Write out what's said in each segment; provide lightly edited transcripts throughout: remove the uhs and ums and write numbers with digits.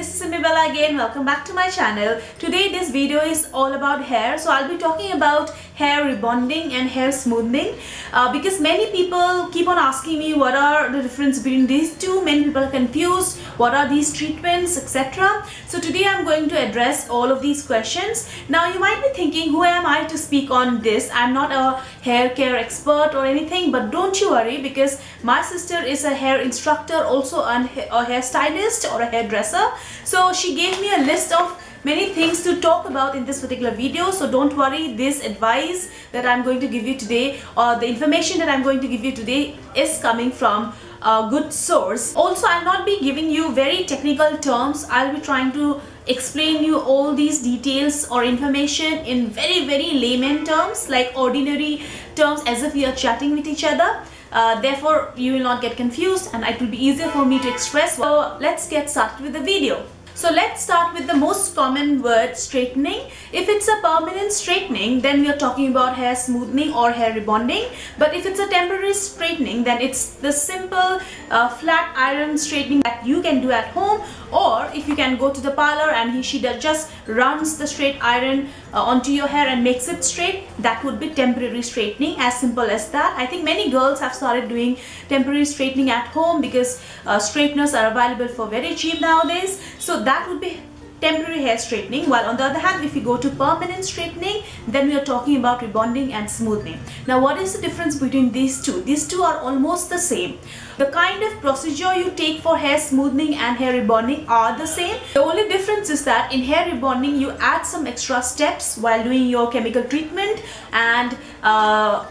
this is Simi again. Welcome back to my channel. Today this video is all about hair. So I'll be talking about hair rebonding and hair smoothing because many people keep on asking me what are the difference between these two. Many people are confused. What are these treatments, etc. So today I'm going to address all of these questions. Now you might be thinking, who am I to speak on this? I'm not a hair care expert or anything, but don't you worry, because my sister is a hair instructor, also a hairstylist or a hairdresser. So she gave me a list of many things to talk about in this particular video. So don't worry, this advice that I'm going to give you today, or the information that I'm going to give you today, is coming from a good source. Also, I'll not be giving you very technical terms. I'll be trying to explain you all these details or information in very layman terms, like ordinary terms, as if we are chatting with each other. Therefore, you will not get confused and it will be easier for me to express. So let's get started with the video. So let's start with the most common word, straightening. If it's a permanent straightening, then we are talking about hair smoothing or hair rebonding. But if it's a temporary straightening, then it's the simple flat iron straightening that you can do at home, or if you can go to the parlor and she just runs the straight iron onto your hair and makes it straight, that would be temporary straightening. As simple as that. I think many girls have started doing temporary straightening at home because straighteners are available for very cheap nowadays. So that would be temporary hair straightening. While on the other hand, if you go to permanent straightening, then we are talking about rebonding and smoothing. Now what is the difference between these two? These two are almost the same. The kind of procedure you take for hair smoothing and hair rebonding are the same. The only difference is that in hair rebonding you add some extra steps while doing your chemical treatment, and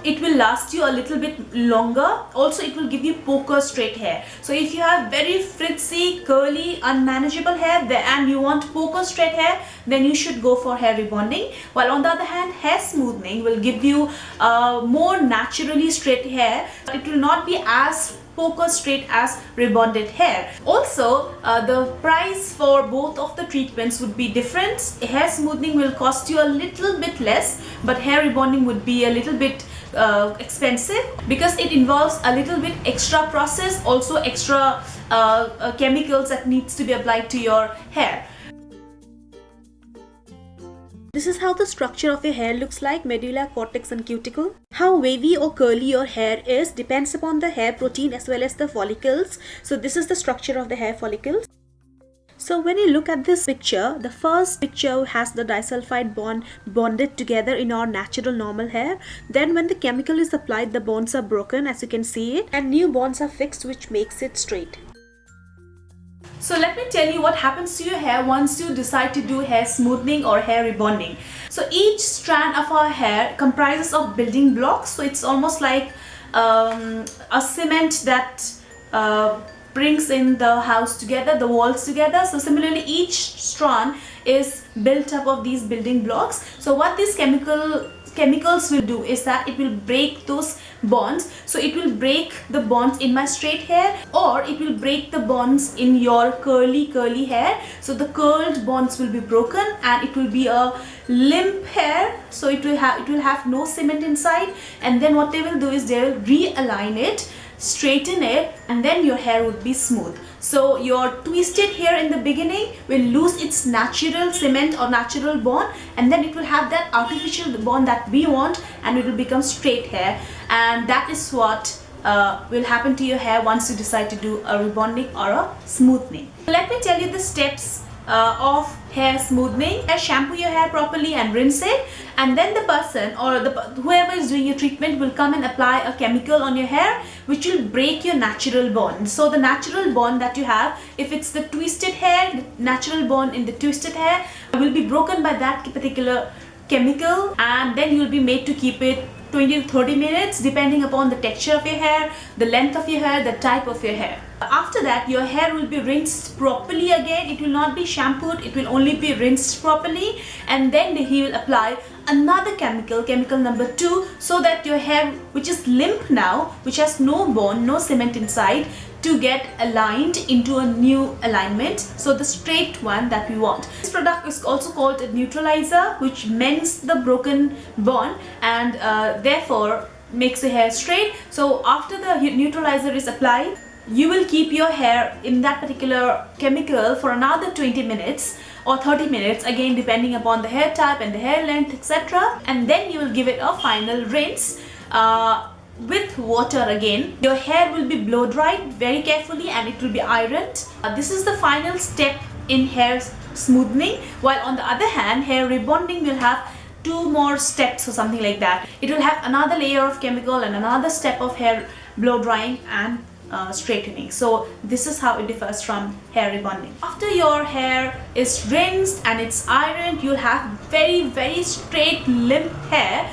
it will last you a little bit longer. Also, it will give you poker straight hair. So if you have very frizzy, curly, unmanageable hair and you want poker straight hair, then you should go for hair rebonding. While on the other hand, hair smoothing will give you more naturally straight hair, but it will not be as poker straight as rebonded hair. Also, the price for both of the treatments would be different. Hair smoothing will cost you a little bit less, but hair rebonding would be a little bit expensive because it involves a little bit extra process, also extra chemicals that needs to be applied to your hair. This is how the structure of your hair looks like: medulla, cortex and cuticle. How wavy or curly your hair is depends upon the hair protein as well as the follicles. So this is the structure of the hair follicles. So when you look at this picture, the first picture has the disulfide bond bonded together in our natural normal hair. Then when the chemical is applied, the bonds are broken, as you can see it, and new bonds are fixed, which makes it straight. So let me tell you what happens to your hair once you decide to do hair smoothing or hair rebonding. So each strand of our hair comprises of building blocks. So it's almost like a cement that brings in the house together, the walls together. So similarly, each strand is built up of these building blocks. So what these chemicals will do is that it will break those bonds. So it will break the bonds in my straight hair, or it will break the bonds in your curly hair. So the curled bonds will be broken and it will be a limp hair. So it will have no cement inside, and then what they will do is they will realign it, straighten it, and then your hair would be smooth. So your twisted hair in the beginning will lose its natural cement or natural bond, and then it will have that artificial bond that we want, and it will become straight hair. And that is what will happen to your hair once you decide to do a rebonding or a smoothing. Let me tell you the steps of hair smoothing. Shampoo your hair properly and rinse it, and then the person or whoever is doing your treatment will come and apply a chemical on your hair which will break your natural bond. So the natural bond that you have, if it's the twisted hair, the natural bond in the twisted hair will be broken by that particular chemical, and then you'll be made to keep it 20 to 30 minutes depending upon the texture of your hair, the length of your hair, the type of your hair. After that, your hair will be rinsed properly again. It will not be shampooed, it will only be rinsed properly, and then he will apply another chemical number 2, so that your hair, which is limp now, which has no bone, no cement inside, to get aligned into a new alignment, so the straight one that we want. This product is also called a neutralizer, which mends the broken bond and therefore makes the hair straight. So after the neutralizer is applied, you will keep your hair in that particular chemical for another 20 minutes or 30 minutes, again depending upon the hair type and the hair length, etc. And then you will give it a final rinse with water again. Your hair will be blow dried very carefully and it will be ironed. This is the final step in hair smoothing, while on the other hand, hair rebonding will have 2 more steps or something like that. It will have another layer of chemical and another step of hair blow drying and straightening. So this is how it differs from hair rebonding. After your hair is rinsed and it's ironed, you'll have very straight limp hair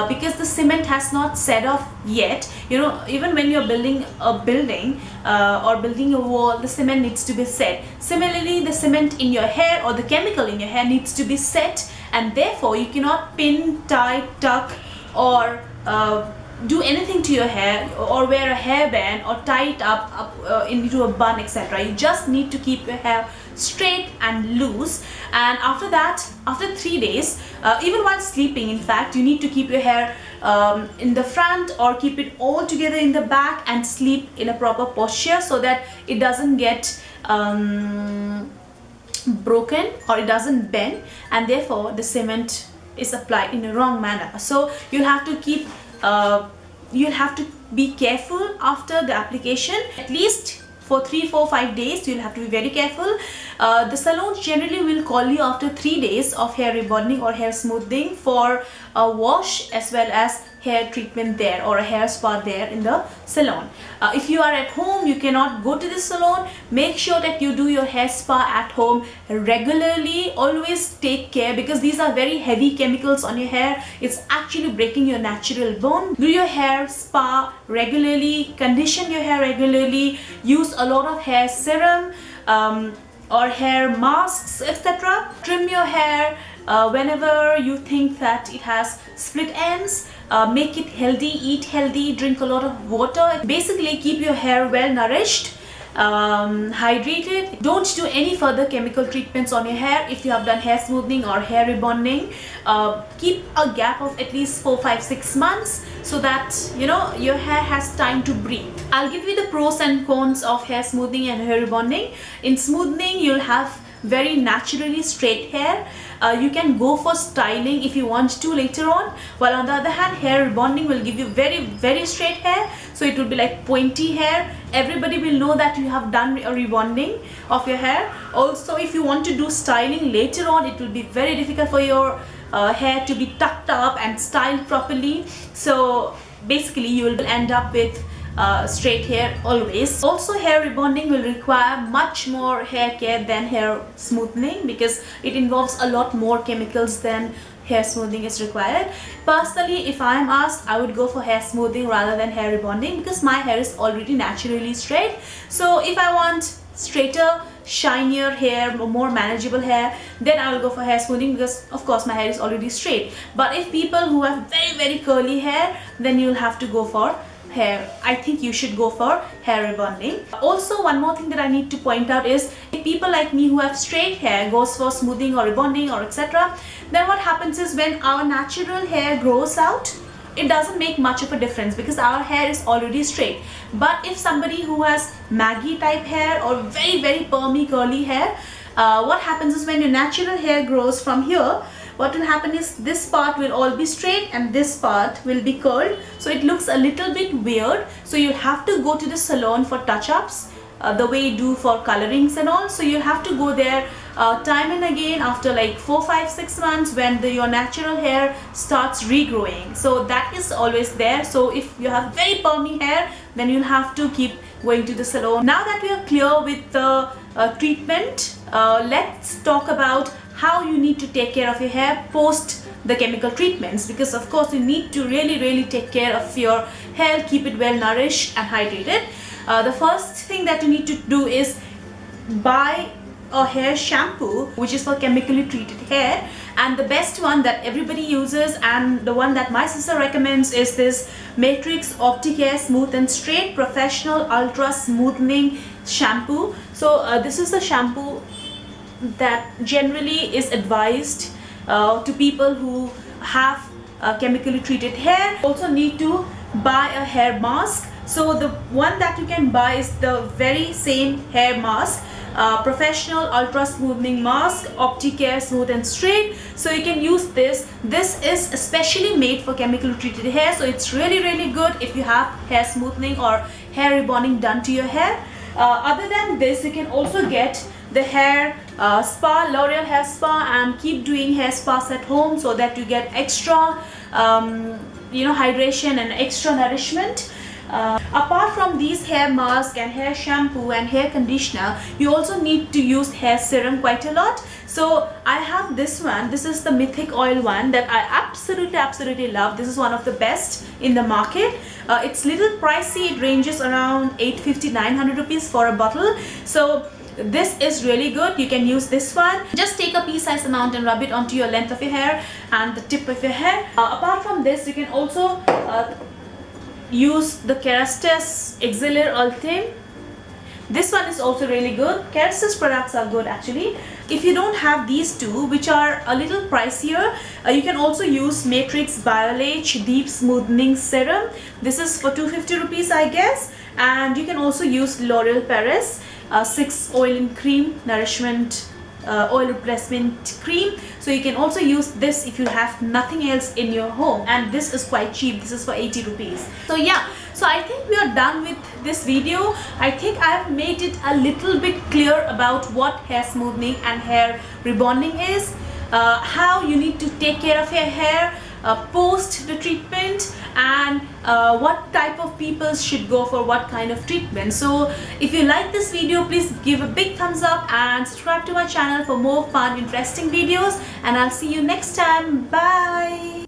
because the cement has not set off yet. You know, even when you're building a building or building a wall, the cement needs to be set. Similarly, the cement in your hair or the chemical in your hair needs to be set, and therefore you cannot pin, tie, tuck or do anything to your hair or wear a hairband or tie it up into a bun, etc. You just need to keep your hair straight and loose. And after that, after 3 days, even while sleeping, in fact, you need to keep your hair in the front or keep it all together in the back and sleep in a proper posture so that it doesn't get broken or it doesn't bend, and therefore the cement is applied in a wrong manner. So you'll have to keep you'll have to be careful after the application. At least for 3, 4, 5 days you'll have to be very careful. The salons generally will call you after 3 days of hair rebonding or hair smoothing for a wash as well as hair treatment there or a hair spa there in the salon. If you are at home, you cannot go to the salon. Make sure that you do your hair spa at home regularly. Always take care because these are very heavy chemicals on your hair. It's actually breaking your natural bone. Do your hair spa regularly, condition your hair regularly, use a lot of hair serum or hair masks, etc. Trim your hair whenever you think that it has split ends. Make it healthy, eat healthy, drink a lot of water. Basically keep your hair well nourished, hydrated. Don't do any further chemical treatments on your hair if you have done hair smoothing or hair rebonding. Keep a gap of at least 4, 5, 6 months so that you know your hair has time to breathe. I'll give you the pros and cons of hair smoothing and hair rebonding. In smoothing, you'll have very naturally straight hair. You can go for styling if you want to later on, while on the other hand, hair rebonding will give you very straight hair, so it will be like pointy hair. Everybody will know that you have done a rebonding of your hair. Also, if you want to do styling later on, it will be very difficult for your hair to be tucked up and styled properly. So basically you will end up with straight hair always. Also, hair rebonding will require much more hair care than hair smoothing because it involves a lot more chemicals than hair smoothing is required. Personally, if I am asked, I would go for hair smoothing rather than hair rebonding because my hair is already naturally straight. So if I want straighter, shinier hair, more manageable hair, then I will go for hair smoothing because of course my hair is already straight. But if people who have very curly hair, then you'll have to go for hair. I think you should go for hair rebonding. Also, one more thing that I need to point out is if people like me who have straight hair goes for smoothing or rebonding or etc., then what happens is when our natural hair grows out, it doesn't make much of a difference because our hair is already straight. But if somebody who has Maggie type hair or very permy curly hair, what happens is when your natural hair grows from here, what will happen is this part will all be straight and this part will be curled, so it looks a little bit weird. So you'll have to go to the salon for touch-ups the way you do for colorings and all. So you'll have to go there time and again after like 4, 5, 6 months when your natural hair starts regrowing. So that is always there. So if you have very permy hair, then you'll have to keep going to the salon. Now that we are clear with the treatment, let's talk about how you need to take care of your hair post the chemical treatments, because of course you need to really take care of your hair, keep it well nourished and hydrated. The first thing that you need to do is buy a hair shampoo which is for chemically treated hair, and the best one that everybody uses and the one that my sister recommends is this Matrix Optic Hair Smooth and Straight Professional Ultra Smoothing Shampoo. So this is the shampoo that generally is advised to people who have chemically treated hair. Also need to buy a hair mask So the one that you can buy is the very same hair mask, professional ultra smoothing mask, Opticare Smooth and Straight. So you can use this. This is especially made for chemical treated hair, so it's really good if you have hair smoothing or hair rebonding done to your hair. Other than this, you can also get the hair spa, L'Oreal hair spa, and keep doing hair spas at home so that you get extra hydration and extra nourishment. Apart from these hair mask and hair shampoo and hair conditioner, you also need to use hair serum quite a lot. So I have this one. This is the Mythic Oil one that I absolutely love. This is one of the best in the market. It's little pricey. It ranges around 850-900 rupees for a bottle. So this is really good. You can use this one. Just take a pea-sized amount and rub it onto your length of your hair and the tip of your hair. Apart from this, you can also use the Kerastase Exceler Ultime. This one is also really good. Kerastase products are good actually. If you don't have these two, which are a little pricier, you can also use Matrix BioLage Deep Smoothing Serum. This is for 250 rupees, I guess. And you can also use L'Oreal Paris 6 Oil and Cream Nourishment Oil Replacement Cream. So you can also use this if you have nothing else in your home, and this is quite cheap. This is for 80 rupees. So yeah, so I think we are done with this video. I think I have made it a little bit clear about what hair smoothing and hair rebonding is, how you need to take care of your hair post the treatment, and what type of people should go for what kind of treatment. So if you like this video, please give a big thumbs up and subscribe to my channel for more fun, interesting videos, and I'll see you next time. Bye.